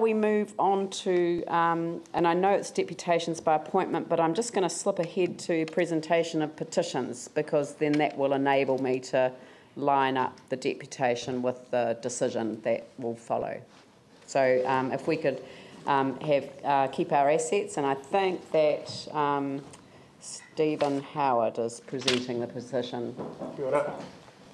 We move on to, and I know it's deputations by appointment, but I'm just going to slip ahead to presentation of petitions, because then that will enable me to line up the deputation with the decision that will follow. So if we could keep our assets, and I think that Stephen Howard is presenting the petition. Kia ora.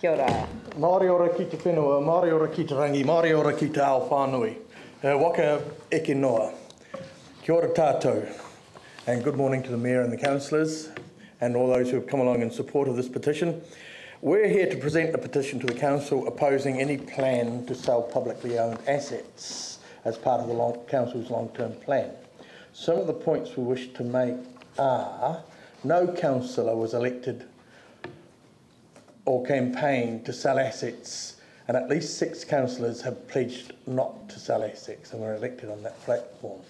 Kia ora. Māori ora ki te whenua, Māori ora ki te rangi, Māori ora ki te ao whānui. Waka eke noa. Kia ora tātou. And good morning to the Mayor and the councillors and all those who have come along in support of this petition. We're here to present a petition to the council opposing any plan to sell publicly owned assets as part of the council's long-term plan. Some of the points we wish to make are: no councillor was elected or campaigned to sell assets, and at least 6 councillors have pledged not to sell assets and were elected on that platform.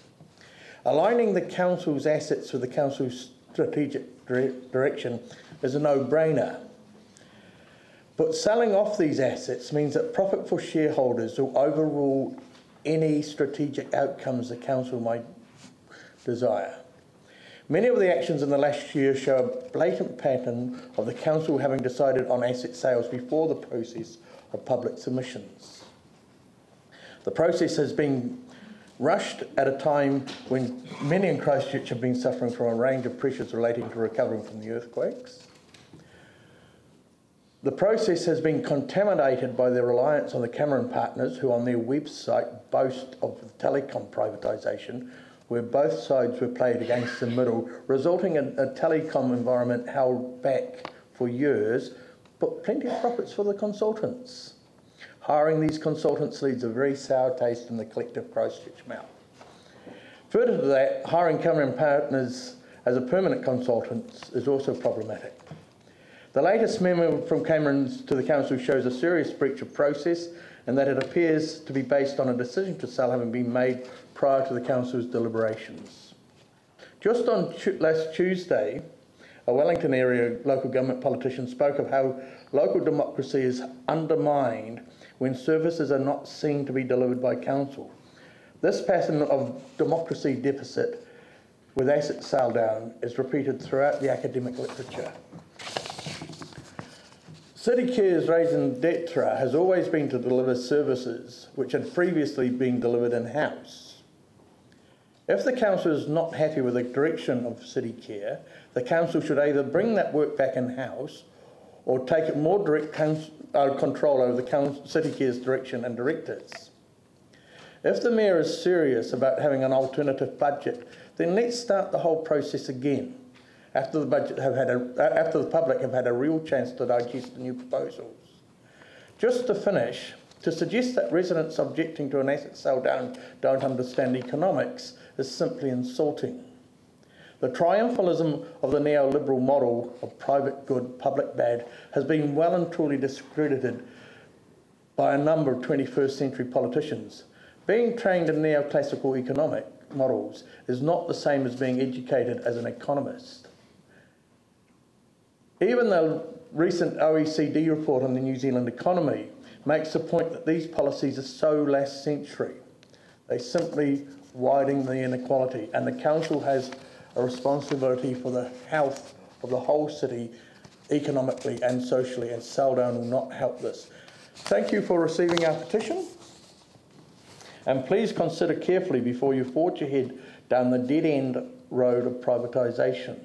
Aligning the council's assets with the council's strategic direction is a no-brainer. But selling off these assets means that profit for shareholders will overrule any strategic outcomes the council might desire. Many of the actions in the last year show a blatant pattern of the council having decided on asset sales before the process of public submissions. The process has been rushed at a time when many in Christchurch have been suffering from a range of pressures relating to recovering from the earthquakes. The process has been contaminated by the reliance on the Cameron partners, who on their website boast of the telecom privatisation, where both sides were played against the middle, resulting in a telecom environment held back for years, but plenty of profits for the consultants. Hiring these consultants leaves a very sour taste in the collective Christchurch mouth. Further to that, hiring Cameron partners as a permanent consultant is also problematic. The latest memo from Cameron's to the council shows a serious breach of process, and that it appears to be based on a decision to sell having been made prior to the council's deliberations. Just on last Tuesday, a Wellington area local government politician spoke of how local democracy is undermined when services are not seen to be delivered by council. This pattern of democracy deficit with asset sale down is repeated throughout the academic literature. City Care's raison d'etre has always been to deliver services which had previously been delivered in-house. If the council is not happy with the direction of City Care, the council should either bring that work back in-house or take more direct control over the City Care's direction and directors. If the Mayor is serious about having an alternative budget, then let's start the whole process again, after the public have had a real chance to digest the new proposals. Just to finish, to suggest that residents objecting to an asset sale down don't understand economics is simply insulting. The triumphalism of the neoliberal model of private good, public bad has been well and truly discredited by a number of 21st century politicians. Being trained in neoclassical economic models is not the same as being educated as an economist. Even the recent OECD report on the New Zealand economy makes the point that these policies are so last century. They simply widen the inequality, and the council has a responsibility for the health of the whole city economically and socially, and sell down will not help this. Thank you for receiving our petition, and please consider carefully before you forge ahead down the dead-end road of privatisation.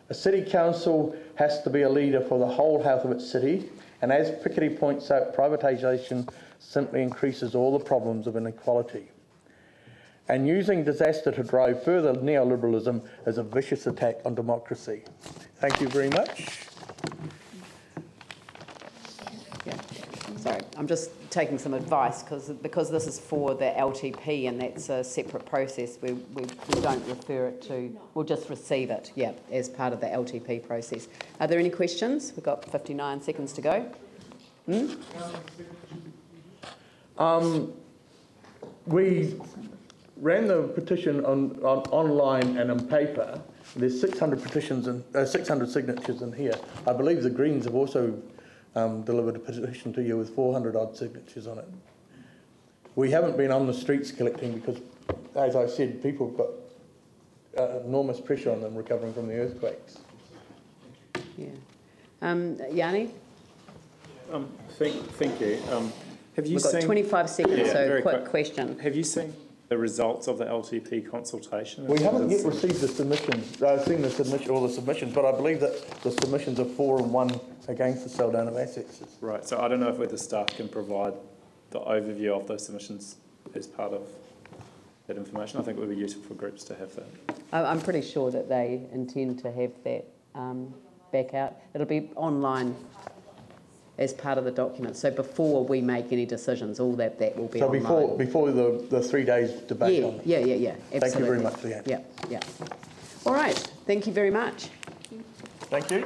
A city council has to be a leader for the whole health of its city, and as Piketty points out, privatisation simply increases all the problems of inequality. And using disaster to drive further neoliberalism is a vicious attack on democracy. Thank you very much. Yeah. Sorry, I'm just taking some advice because this is for the LTP and that's a separate process. We don't refer it to, we'll just receive it, yeah, as part of the LTP process. Are there any questions? We've got 59 seconds to go. We ran the petition on online and on paper. There's 600 petitions and 600 signatures in here. I believe the Greens have also delivered a petition to you with 400 odd signatures on it. We haven't been on the streets collecting because, as I said, people have got enormous pressure on them recovering from the earthquakes. Yeah. Yanni? Thank you. Have you We've got seen 25 seconds, Yeah, so very quick question. Have you seen the results of the LTP consultation? We haven't yet received the submissions. I've seen all the submissions, but I believe that the submissions are 4 and 1 against the sell down of assets. Right. So I don't know if the staff can provide the overview of those submissions as part of that information. I think it would be useful for groups to have that. I'm pretty sure that they intend to have that back out. It'll be online as part of the document. So before we make any decisions, all that will be online. So before the 3 days debate on it. Yeah. Absolutely. Thank you very much, Leanne. Yeah. All right. Thank you very much. Thank you.